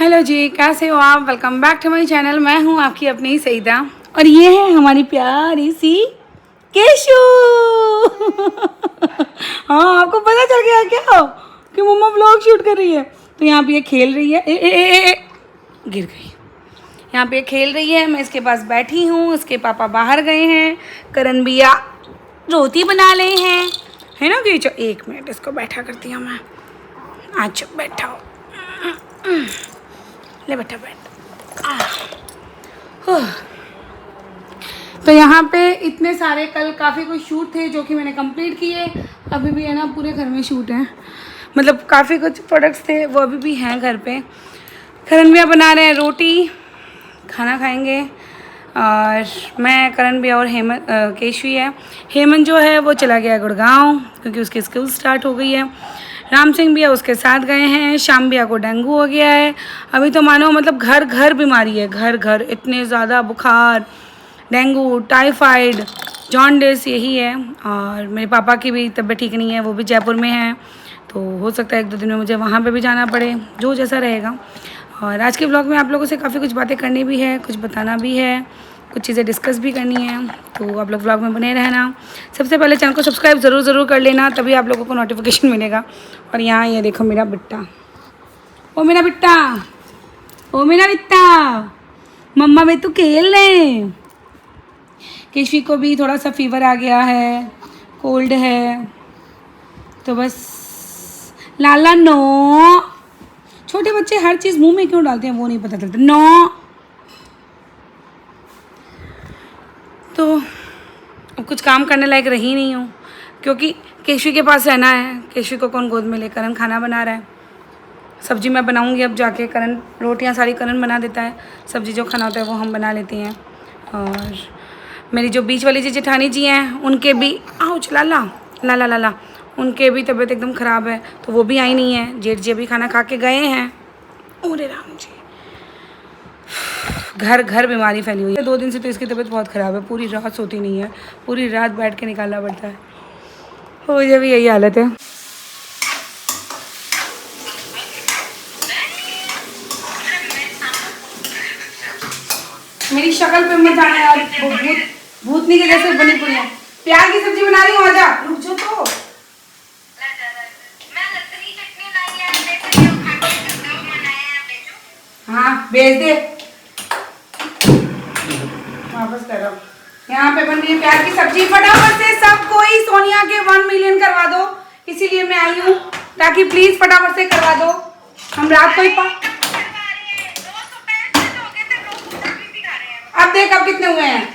Hello जी, कैसे हो आप? Welcome back to my channel. मैं हूँ आपकी अपनी सईदा और ये है हमारी प्यारी सी केशू। हाँ, आपको पता चल गया क्या कि मम्मा व्लॉग शूट कर रही है? तो यहाँ पे ये खेल रही है। गिर गई। यहाँ पे खेल रही है, मैं इसके पास बैठी हूँ। इसके पापा बाहर गए हैं, करण भैया रोटी बना रहे हैं, है ना केशू? एक मिनट, इसको बैठा करती हूँ मैं। आज बैठा हो, ले बेटा बैठ। तो यहाँ पे इतने सारे कल काफ़ी कुछ शूट थे जो कि मैंने कंप्लीट किए। अभी भी है ना, पूरे घर में शूट हैं, मतलब काफ़ी कुछ प्रोडक्ट्स थे वो अभी भी हैं घर पे। करण भैया बना रहे हैं रोटी, खाना खाएंगे। और मैं, करण भैया और हेमंत, केशवी है। हेमंत जो है वो चला गया गुड़गांव क्योंकि उसकी स्कूल स्टार्ट हो गई है। राम सिंह भैया उसके साथ गए हैं। श्याम भैया को डेंगू हो गया है। अभी तो मानो मतलब घर घर बीमारी है, घर घर इतने ज़्यादा बुखार, डेंगू, टाइफाइड, जॉन्डिस यही है। और मेरे पापा की भी तबीयत ठीक नहीं है, वो भी जयपुर में है, तो हो सकता है 1-2 दिन में मुझे वहाँ पे भी जाना पड़े, जो जैसा रहेगा। और आज के व्लॉग में आप लोगों से काफ़ी कुछ बातें करनी भी है, कुछ बताना भी है, कुछ चीज़ें डिस्कस भी करनी है, तो आप लोग व्लॉग में बने रहना। सबसे पहले चैनल को सब्सक्राइब ज़रूर कर लेना, तभी आप लोगों को नोटिफिकेशन मिलेगा। और यहाँ ये देखो मेरा बिट्टा, ओ मेरा बिट्टा, ओ मेरा बिट्टा, मम्मा में तू खेल ले। केशवी को भी थोड़ा सा फीवर आ गया है, कोल्ड है, तो बस लाला नो। छोटे बच्चे हर चीज़ मुंह में क्यों डालते हैं वो नहीं पता चलता। नो, तो अब कुछ काम करने लायक रही नहीं हूँ क्योंकि केशवी के पास रहना है। केशवी को कौन गोद में ले? करण खाना बना रहा है, सब्जी मैं बनाऊँगी अब जाके। करण रोटियाँ सारी करण बना देता है, सब्जी जो खाना होता है वो हम बना लेते हैं। और मेरी जो बीच वाली जी जेठानी जी हैं उनके भी आउच लाला लाला लाला उनके भी तबीयत एकदम ख़राब है, तो वो भी आई नहीं है। जेठ जी अभी खाना खा के गए हैं। ओरे राम जी, घर घर बीमारी फैली हुई है। 2 दिन से तो इसकी तबीयत बहुत ख़राब है, पूरी रात सोती नहीं है, पूरी रात बैठ के निकालना पड़ता है। मुझे भी यही हालत है। मेरी शक्ल पे मत आना यार, भूतनी के जैसे बनी पड़ी है। प्याज की सब्जी बना रही हूँ, आजा, रुक जाओ तो। हाँ भेज दे, वापस कर रहा हूँ। यहाँ पे बन रही है प्याज की सब्जी। फटाफट से सब कोई सोनिया के 1 मिलियन करवा दो, इसीलिए मैं आई हूँ, ताकि प्लीज फटाफट से करवा दो। हम रात को ही अब देख अब कितने हुए हैं।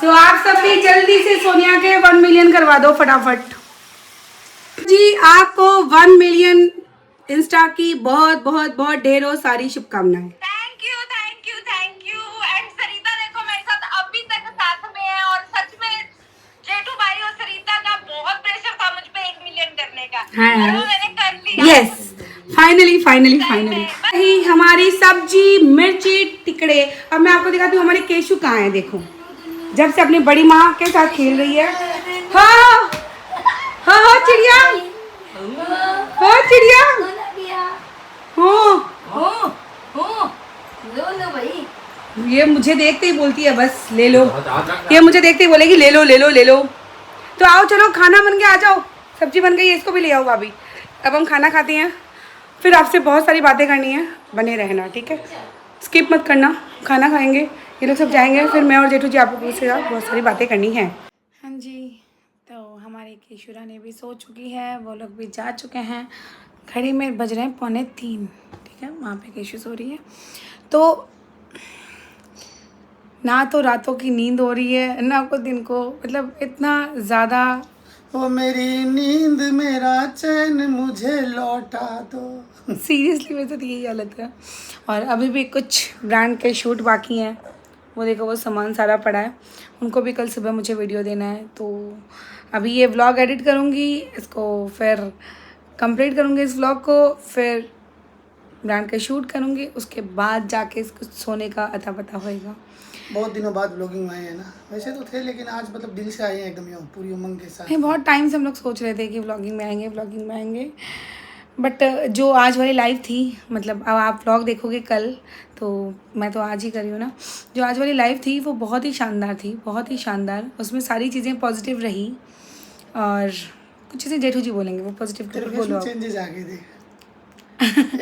तो आप सब भी जल्दी से सोनिया के 1 मिलियन करवा दो फटाफट जी। आपको 1 मिलियन इंस्टा की बहुत बहुत बहुत ढेरों सारी शुभकामनाएं। Thank you thank you thank you. And Sarita देखो मेरे साथ अभी तक साथ में है, और सच में जेठू भाई और सरिता का बहुत प्रेशर था मुझ पे 1 मिलियन करने का, और वो मैंने कर लिया। Yes, finally finally finally. यही हमारी सब्जी, मिर्ची, टिकड़े। अब मैं आपको दिखाती हूँ हमारी केशू कहाँ है। देखो, जब से अपनी बड़ी माँ के साथ खेल रही है। हाँ हाँ हाँ चिड़िया, हाँ चिड़िया, लो भाई। ये मुझे देखते ही बोलती है बस ले लो, ये मुझे देखते ही बोलेगी ले लो ले लो ले लो। तो आओ चलो, खाना बन गया, आ जाओ, सब्जी बन गई है, इसको भी ले आओ भाभी। अब हम खाना खाते हैं, फिर आपसे बहुत सारी बातें करनी है, बने रहना ठीक है, स्किप मत करना। खाना खाएंगे, ये लोग सब जाएंगे, फिर मैं और जेठू जी आप लोगों से बहुत सारी बातें करनी है। हाँ जी, तो हमारी केशुरा ने भी सो चुकी है, वो लोग भी जा चुके हैं। घड़ी में बज रहे हैं 2:45, ठीक है, वहाँ पे केशु सो रही है। तो ना तो रातों की नींद हो रही है ना को दिन को, मतलब इतना ज़्यादा। ओ मेरी नींद मेरा चैन मुझे लौटा दो। सीरियसली वैसे तो यही हालत है। और अभी भी कुछ ब्रांड के शूट बाकी हैं, वो देखो वो सामान सारा पड़ा है, उनको भी कल सुबह मुझे वीडियो देना है। तो अभी ये व्लॉग एडिट करूँगी, इसको फिर कंप्लीट करूँगी इस व्लॉग को, फिर ब्रांड का शूट करूँगी, उसके बाद जाके इसको सोने का अता पता होएगा। बहुत दिनों बाद व्लॉगिंग में आए हैं ना, वैसे तो थे लेकिन आज मतलब दिल से आए हैं एकदम यूँ पूरी उमंग के साथ। नहीं, बहुत टाइम से हम लोग सोच रहे थे कि व्लॉगिंग में आएंगे, बट जो आज वाली लाइव थी, मतलब अब आप व्लॉग देखोगे कल, तो मैं तो आज ही कर रही हूँ ना, जो आज वाली लाइव थी वो बहुत ही शानदार थी, बहुत ही शानदार। उसमें सारी चीज़ें पॉजिटिव रही, और कुछ चीज़ें जेठू जी बोलेंगे, वो पॉजिटिव तेरे बोलो फेस में आप। चेंजेस आ गए थे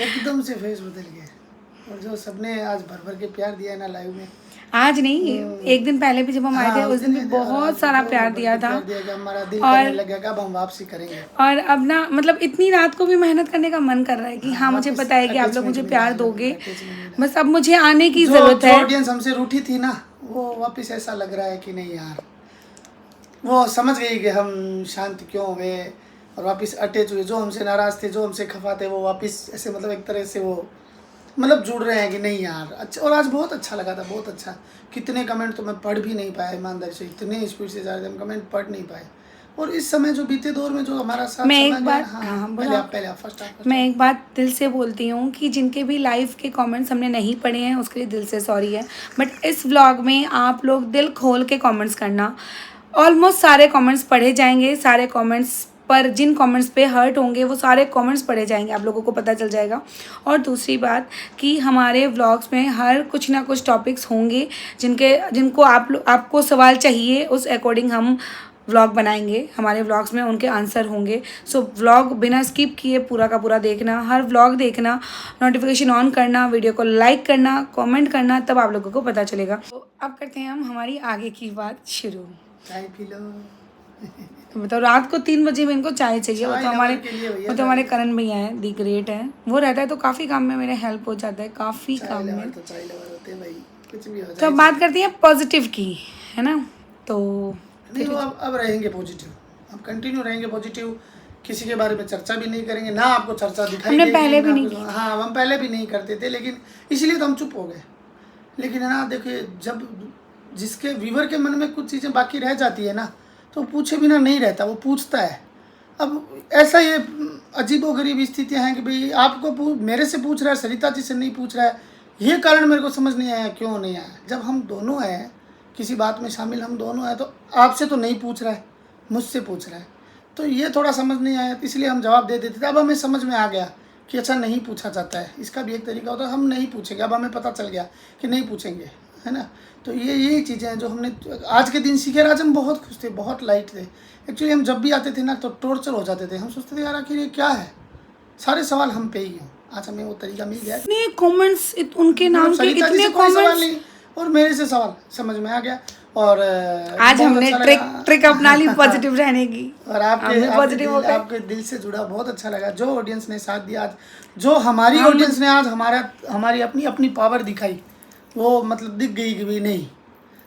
एकदम से फेस बदल गया, और जो सबने आज भर भर के प्यार दिया है ना लाइव में। आज नहीं, एक दिन पहले भी जब हम आए थे उस दिन भी बहुत सारा प्यार दिया था, हमारा दिल करने लग गया कि अब हम वापसी करेंगे। और अब ना मतलब इतनी रात को भी मेहनत करने का मन कर रहा है कि हाँ मुझे पता है कि आप लोग मुझे प्यार दोगे, बस अब मुझे आने की ज़रूरत है। ऑडियंस हमसे रूठी थी ना, वो वापस ऐसा लग रहा है कि नहीं यार, वो समझ गई कि हम शांत क्यों हुए और वापस अटैच हुए। जो हमसे नाराज़ थे, जो हमसे खफा थे, वो वापस ऐसे मतलब एक तरह से वो मतलब जुड़ रहे हैं कि नहीं यार अच्छा। और आज बहुत अच्छा लगा था, बहुत अच्छा। कितने कमेंट तो मैं पढ़ भी नहीं पाया ईमानदारी से, इतने स्पीड से जा रहे थे हम, कमेंट पढ़ नहीं पाए। और इस समय जो बीते दौर में जो हमारा साथ मैं एक चला बात गया, पहले आप फर्स्ट मैं एक बात दिल से बोलती हूँ कि जिनके भी लाइव के कमेंट्स हमने नहीं पढ़े हैं उसके लिए दिल से सॉरी है, बट इस व्लॉग में आप लोग दिल खोल के कमेंट्स करना। ऑलमोस्ट सारे कमेंट्स पढ़े जाएंगे, सारे कमेंट्स पर जिन कमेंट्स पे हर्ट होंगे वो सारे कमेंट्स पढ़े जाएंगे, आप लोगों को पता चल जाएगा। और दूसरी बात कि हमारे व्लॉग्स में हर कुछ ना कुछ टॉपिक्स होंगे जिनको आपको सवाल चाहिए, उस अकॉर्डिंग हम व्लॉग बनाएंगे। हमारे व्लॉग्स में उनके आंसर होंगे। सो व्लॉग बिना स्किप किए पूरा का पूरा देखना, हर व्लॉग देखना, नोटिफिकेशन ऑन करना, वीडियो को लाइक करना, कमेंट करना, तब आप लोगों को पता चलेगा। तो अब करते हैं हम हमारी आगे की बात शुरू। चाय पी लो। बताओ, रात को 3 बजे में इनको चाय चाहिए। वो तो हमारे करण भैया हैं, दी ग्रेट है। वो रहता है तो काफ़ी काम में मेरे हेल्प हो जाता है, काफ़ी काम में। तो चाय लवर होते हैं भाई, कुछ भी हो जाए। तो अब बात करती हैं पॉजिटिव की, है ना। तो नहीं, वो अब रहेंगे पॉजिटिव, अब कंटिन्यू रहेंगे पॉजिटिव। किसी के बारे में चर्चा भी नहीं करेंगे ना, आपको चर्चा दिखाई हमने देगी, पहले भी नहीं की। हाँ, हम पहले भी नहीं करते थे, लेकिन इसलिए तो हम चुप हो गए। लेकिन है ना, देखिए, जब जिसके व्यूअर के मन में कुछ चीज़ें बाकी रह जाती है ना, तो पूछे बिना नहीं रहता, वो पूछता है। अब ऐसा ये अजीबोगरीब स्थितियाँ हैं कि भाई आपको मेरे से पूछ रहा है, सरिता जी से नहीं पूछ रहा है। ये कारण मेरे को समझ नहीं आया, क्यों नहीं आया। जब हम दोनों हैं किसी बात में शामिल, हम दोनों हैं, तो आपसे तो नहीं पूछ रहा है, मुझसे पूछ रहा है। तो ये थोड़ा समझ नहीं आया, इसलिए हम जवाब दे देते थे। अब हमें समझ में आ गया कि अच्छा नहीं पूछा जाता है, इसका भी एक तरीका होता है, हम नहीं पूछेंगे। अब हमें पता चल गया कि नहीं पूछेंगे, है ना। तो यही चीज़ें हैं जो हमने आज के दिन सीखे। आज हम बहुत खुश थे, बहुत लाइट थे। एक्चुअली हम जब भी आते थे ना तो टॉर्चर हो जाते थे। हम सोचते थे यार आखिर ये क्या है, सारे सवाल हम पे ही हों। आज हमें वो तरीका मिल गया। इतने कमेंट्स, उनके नाम के इतने कमेंट्स, और मेरे से सवाल समझ में आ गया। और आज हमने ट्रिक अपना ली पॉजिटिव रहने की, और आपके दिल से जुड़ा, बहुत अच्छा लगा। जो ऑडियंस ने साथ दिया आज, जो हमारी ऑडियंस ने आज हमारी अपनी पावर दिखाई, वो मतलब दिख गई कि भी नहीं,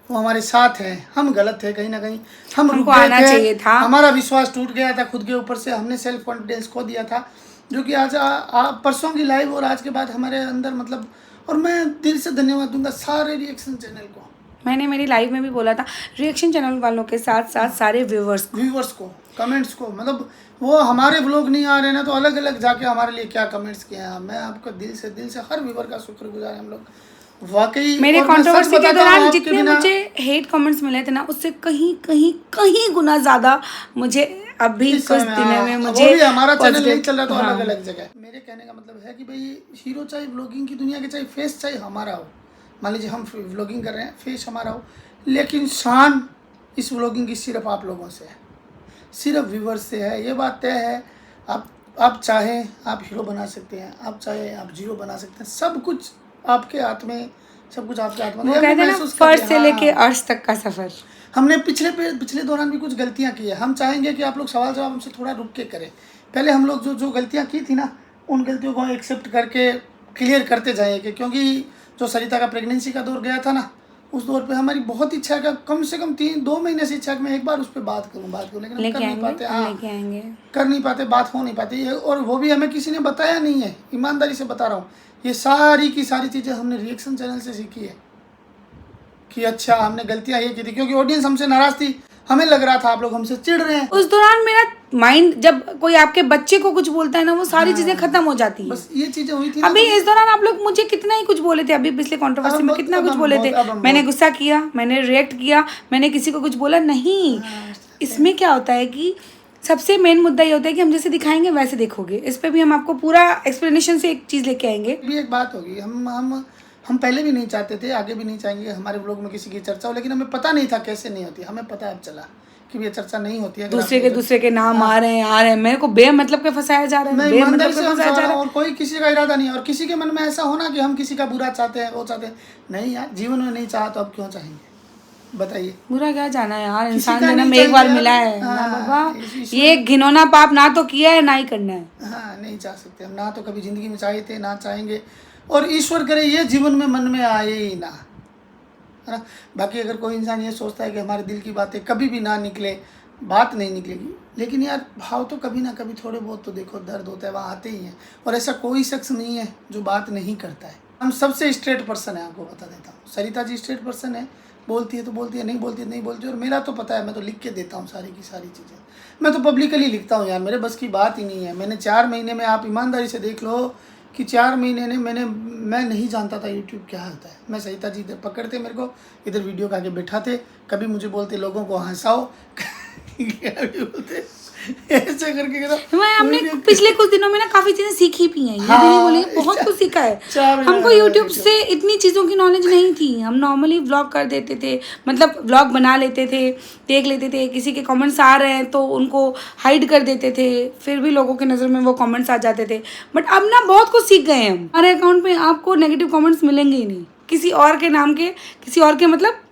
वो हमारे साथ है। हम गलत थे कहीं ना कहीं, हमको आना चाहिए था। हमारा विश्वास टूट गया था खुद के ऊपर से, हमने सेल्फ कॉन्फिडेंस खो दिया था, जो कि आज परसों की लाइव और आज के बाद हमारे अंदर मतलब। और मैं दिल से धन्यवाद दूंगा सारे रिएक्शन चैनल को। मैंने मेरी लाइव में भी बोला था, रिएक्शन चैनल वालों के साथ साथ सारे व्यूवर्स को, कमेंट्स को, मतलब वो हमारे व्लॉग नहीं आ रहे ना तो अलग अलग जाके हमारे लिए क्या कमेंट्स किए हैं। मैं आपका दिल से हर व्यूवर का शुक्रगुजार है हम लोग, वाकई। मेरे कंट्रोवर्सी के दौरान जितने मुझे हेट कमेंट्स मिले थे ना, उससे कहीं गुना ज़्यादा मुझे अभी कुछ दिनों में मुझे हमारा चैनल नहीं चल रहा तो अलग अलग जगह। मेरे कहने का मतलब है कि भाई हीरो चाहे व्लॉगिंग की दुनिया के, चाहे फेस चाहे हमारा हो, मान लीजिए हम व्लॉगिंग कर रहे हैं, फेस हमारा हो, लेकिन शान इस व्लॉगिंग की सिर्फ आप लोगों से है, सिर्फ व्यूवर्स से है। ये बात तय है। आप चाहें आप हीरो बना सकते हैं, आप चाहे आप जीरो बना सकते हैं, सब कुछ आपके हाथ में, सब कुछ आपके हाथ में। वो कहते हैं ना, फर्स्ट से लेके अर्श तक का सफर। हमने पिछले दौरान भी कुछ गलतियां की है। हम चाहेंगे कि आप लोग सवाल जवाब हमसे थोड़ा रुक के करें। पहले हम लोग जो गलतियां की थी ना, उन गलतियों को एक्सेप्ट करके क्लियर करते जाएंगे, क्योंकि जो सरिता का प्रेगनेंसी का दौर गया था ना, उस दौर पे हमारी बहुत इच्छा है कि कम से कम 2 महीने से इच्छा है कि मैं एक बार उस पर बात करूं, लेकिन हम कर नहीं पाते। कर नहीं पाते, बात हो नहीं पाती है। और वो भी हमें किसी ने बताया नहीं है, ईमानदारी से बता रहा हूँ। ये सारी की सारी चीज़ें हमने रिएक्शन चैनल से सीखी है कि अच्छा हमने गलतियाँ ये की थी, क्योंकि ऑडियंस हमसे नाराज़ थी। हमें लग रहा था आप लोग हमसे चिढ़ रहे हैं। उस दौरान मेरा माइंड, जब कोई आपके बच्चे को कुछ बोलता है ना, वो सारी चीजें खत्म हो जाती है। बस ये चीजें हुई थी ना। अभी इस दौरान आप लोग मुझे कितना ही कुछ बोले थे, अभी पिछले कंट्रोवर्सी में कितना कुछ बोले थे, मैंने गुस्सा किया, मैंने रिएक्ट किया, मैंने किसी को कुछ बोला नहीं। इसमें क्या होता है कि सबसे मेन मुद्दा ये होता है कि हम जैसे दिखाएंगे वैसे देखोगे। इस पे भी हम आपको पूरा एक्सप्लेनेशन से एक चीज लेके आएंगे। भी एक बात होगी, हम पहले भी नहीं चाहते थे, आगे भी नहीं चाहेंगे हमारे ब्लॉग में किसी की चर्चा हो, लेकिन हमें पता नहीं था कैसे नहीं होती। हमें पता अब चला कि ये चर्चा नहीं होती है। दूसरे के नाम आ रहे हैं, मेरे को बेमतलब के फंसाया जा रहा है, बेमतलब के फंसाया जा रहा है। और कोई किसी का इरादा नहीं है, और किसी के मन में ऐसा होना कि हम किसी का बुरा चाहते हैं, वो चाहते हैं नहीं यार, जीवन में नहीं चाहा तो अब क्यों चाहेंगे बताइए। बुरा क्या जाना है यार, इंसान जन्म एक बार मिला है ना बाबा, ये घिनौना पाप ना तो किया है ना ही करना है। हाँ, नहीं चाह सकते हम, ना तो कभी जिंदगी में चाहे थे, ना चाहेंगे, और ईश्वर करे ये जीवन में मन में आए ही ना, है ना। बाकी अगर कोई इंसान ये सोचता है कि हमारे दिल की बातें कभी भी ना निकले, बात नहीं निकलेगी, लेकिन यार भाव तो कभी ना कभी थोड़े बहुत तो देखो दर्द होता है, वहाँ आते ही हैं। और ऐसा कोई शख्स नहीं है जो बात नहीं करता है। हम सबसे स्ट्रेट पर्सन है, आपको बता देता हूँ। सरिता जी स्ट्रेट पर्सन है, बोलती है तो बोलती है, नहीं बोलती है नहीं बोलती है। और मेरा तो पता है, मैं तो लिख के देता हूँ सारी की सारी चीज़ें, मैं तो पब्लिकली लिखता हूँ यार, मेरे बस की बात ही नहीं है। मैंने 4 महीने में, आप ईमानदारी से देख लो कि 4 महीने ने मैं नहीं जानता था यूट्यूब क्या होता है। मैं सरिता जी इधर पकड़ते मेरे को, इधर वीडियो के आगे बैठाते, कभी मुझे बोलते लोगों को हंसाओ क्या भी बोलते ऐसे करके हमने पिछले कुछ दिनों में ना काफी चीजें सीखी भी हैं। ये नहीं बोले, बहुत कुछ सीखा है। हमको यूट्यूब से इतनी चीजों की नॉलेज नहीं थी। हम नॉर्मली व्लॉग कर देते थे, मतलब व्लॉग बना लेते थे, देख लेते थे, किसी के कमेंट्स आ रहे हैं तो उनको हाइड कर देते थे, फिर भी लोगों की नज़र में वो कमेंट्स आ जाते थे। बट अब ना बहुत कुछ सीख गए हम। हमारे अकाउंट में आपको नेगेटिव कमेंट्स मिलेंगे ही नहीं, किसी और के नाम के, किसी और के मतलब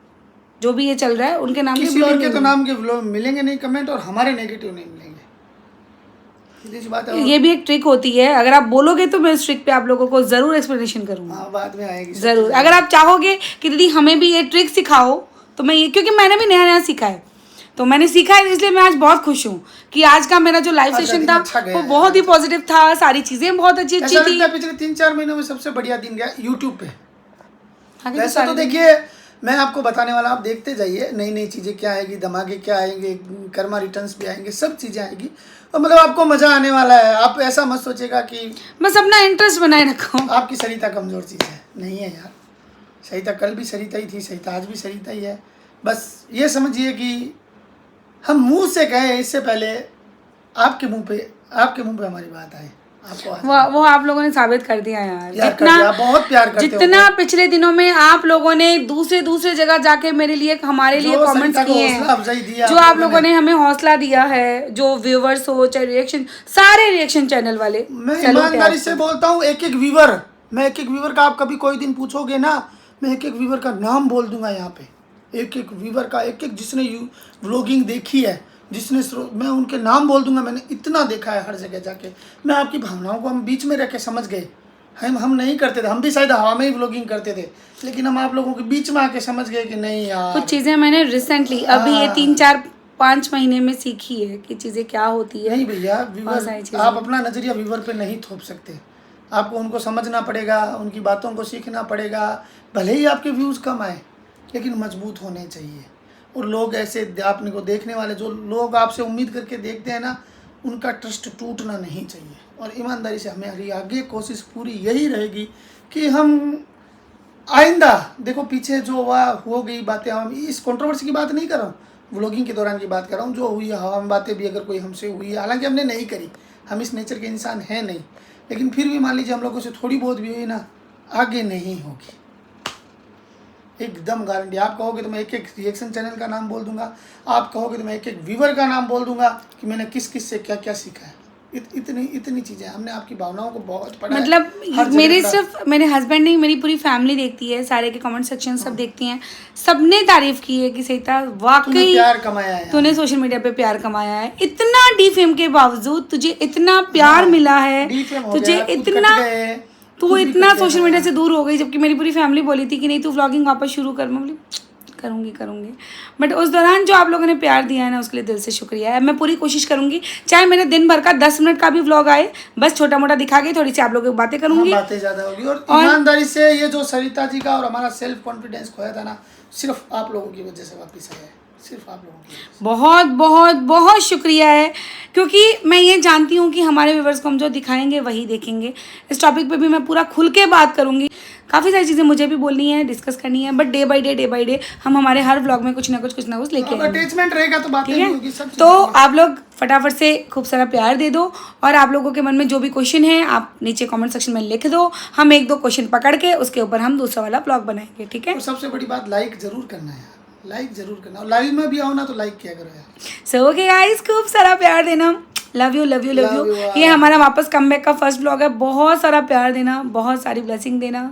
जो भी ये चल रहा है उनके नाम के, किसी और के तो नाम के मिलेंगे नहीं कमेंट, और हमारे नेगेटिव नहीं मिलेंगे। बात है। ये भी एक ट्रिक होती है, अगर आप बोलोगे तो मैं इस ट्रिक पे आप लोगों को जरूर एक्सप्लेनेशन करूंगा। हाँ, बाद में आएगी जरूर। अगर आप चाहोगे कि दीदी हमें भी ये ट्रिक सिखाओ तो मैं ये, क्योंकि मैंने भी नया नया सीखा है, तो मैंने सीखा है, इसलिए मैं आज बहुत खुश हूँ कि आज का मेरा जो लाइव सेशन था वो बहुत ही पॉजिटिव था, सारी चीजें बहुत अच्छी थी। पिछले 3-4 महीनों में सबसे बढ़िया दिन गया यूट्यूब पे। वैसे तो देखिए, मैं आपको बताने वाला, आप देखते जाइए, नई नई चीज़ें क्या आएगी, धमाके क्या आएंगे, कर्मा रिटर्न्स भी आएंगे, सब चीज़ें आएगी, और मतलब आपको मज़ा आने वाला है। आप ऐसा मत सोचेगा कि बस अपना इंटरेस्ट बनाए रखो। आपकी सरिता कमज़ोर चीज़ है, नहीं है यार। सरिता कल भी सरिता ही थी, सरिता आज भी सरिता ही है। बस ये समझिए कि हम मुँह से कहें इससे पहले आपके मुँह पे हमारी बात आए। वो आप लोगों ने साबित कर दिया यार, जितना बहुत प्यार करते हो। जितना पिछले दिनों में आप लोगों ने दूसरे जगह जाके मेरे लिए, हमारे लिए कमेंट्स किए हैं, जो आप लोगों ने हमें हौसला दिया है, जो व्यूवर्स हो चाहे रिएक्शन, सारे रिएक्शन चैनल वाले, मैं ईमानदारी से बोलता हूँ, एक एक व्यूवर का आप कभी कोई दिन पूछोगे ना, मैं एक व्यूवर का नाम बोल दूंगा यहाँ पे, एक व्यूवर का, एक जिसने व्लॉगिंग देखी है, जिसने, मैं उनके नाम बोल दूंगा। मैंने इतना देखा है हर जगह जाके। मैं आपकी भावनाओं को हम बीच में रह के समझ गए। हम नहीं करते थे, हम भी शायद हवा में ही व्लॉगिंग करते थे, लेकिन हम आप लोगों के बीच में आके समझ गए कि नहीं यार, कुछ चीज़ें मैंने रिसेंटली अभी ये 3-4-5 महीने में सीखी है कि चीज़ें क्या होती है। नहीं भैया, व्यूवर आप अपना नज़रिया व्यूवर पे नहीं थोप सकते। आपको उनको समझना पड़ेगा, उनकी बातों को सीखना पड़ेगा। भले ही आपके व्यूज़ कम आए, लेकिन मजबूत होने चाहिए। और लोग ऐसे, आपने को देखने वाले जो लोग आपसे उम्मीद करके देखते हैं ना, उनका ट्रस्ट टूटना नहीं चाहिए। और ईमानदारी से हमारी आगे कोशिश पूरी यही रहेगी कि हम आइंदा, देखो पीछे जो हुआ हो गई बातें, हम इस कंट्रोवर्सी की बात नहीं कर रहा हूँ, व्लॉगिंग के दौरान की बात कर रहा हूँ, जो हुई हवा में बातें भी अगर कोई हमसे हुई, हालांकि हमने नहीं करी, हम इस नेचर के इंसान हैं नहीं, लेकिन फिर भी मान लीजिए हम लोगों से थोड़ी बहुत भी हुई ना, आगे नहीं होगी, एकदम गारंटी। आप कहोगे तो मैं एक रिएक्शन चैनल का नाम बोल दूंगा, आप कहोगे तो मैं एक व्यूवर का नाम बोल दूंगा कि मैंने किस किस से क्या क्या सीखा है। इतनी चीज़ें हमने आपकी भावनाओं को बहुत पढ़ा, मतलब मेरे सिर्फ मेरे हस्बैंड नहीं, मेरी पूरी फैमिली देखती है, सारे के कमेंट सेक्शन सब देखती हैं, सबने तारीफ की है कि सरिता वाकई प्यार कमाया है, तूने सोशल मीडिया पे प्यार कमाया है। इतना डीफेम के बावजूद तुझे इतना प्यार मिला है, तुझे इतना, तू इतना सोशल मीडिया से दूर हो गई, जबकि मेरी पूरी फैमिली बोली थी कि नहीं तू व्लॉगिंग वापस शुरू कर। मैं बोली करूँगी। बट उस दौरान जो आप लोगों ने प्यार दिया है ना, उसके लिए दिल से शुक्रिया है। मैं पूरी कोशिश करूँगी, चाहे मेरे दिन भर का 10 मिनट का भी व्लॉग आए, बस छोटा मोटा दिखा के थोड़ी सी आप लोगों की बातें करूँगी। बातें ज़्यादा होगी। और ईमानदारी से ये जो सरिता जी का और हमारा सेल्फ कॉन्फिडेंस खोया था ना, सिर्फ आप लोगों की वजह से वापस आया है। सिर्फ आप लोगों की वजह से। बहुत बहुत बहुत शुक्रिया है, क्योंकि मैं ये जानती हूँ कि हमारे व्यूवर्स को हम जो दिखाएंगे वही देखेंगे। इस टॉपिक पे भी मैं पूरा खुल के बात करूँगी, काफ़ी सारी चीज़ें मुझे भी बोलनी है, डिस्कस करनी है, बट डे बाय डे हम हमारे हर व्लॉग में कुछ ना कुछ लेके अब आएंगे। अटैचमेंट रहेगा तो बातें ठीक नहीं होगी, है, सब तो आप लोग फटाफट से खूब सारा प्यार दे दो, और आप लोगों के मन में जो भी क्वेश्चन है आप नीचे कमेंट सेक्शन में लिख दो। हम 1-2 क्वेश्चन पकड़ के उसके ऊपर हम दूसरा वाला ब्लॉग बनाएंगे। ठीक है, और सबसे बड़ी बात लाइक जरूर करना है यार, लाइक जरूर करना, और लाइव में भी आओ ना तो लाइक किया करो यार। सो ओके गाइस, खूब सारा प्यार देना। Love you love you love Love you. you, ये हमारा वापस कमबैक का फर्स्ट ब्लॉग है। बहुत सारा प्यार देना, बहुत सारी ब्लेसिंग देना।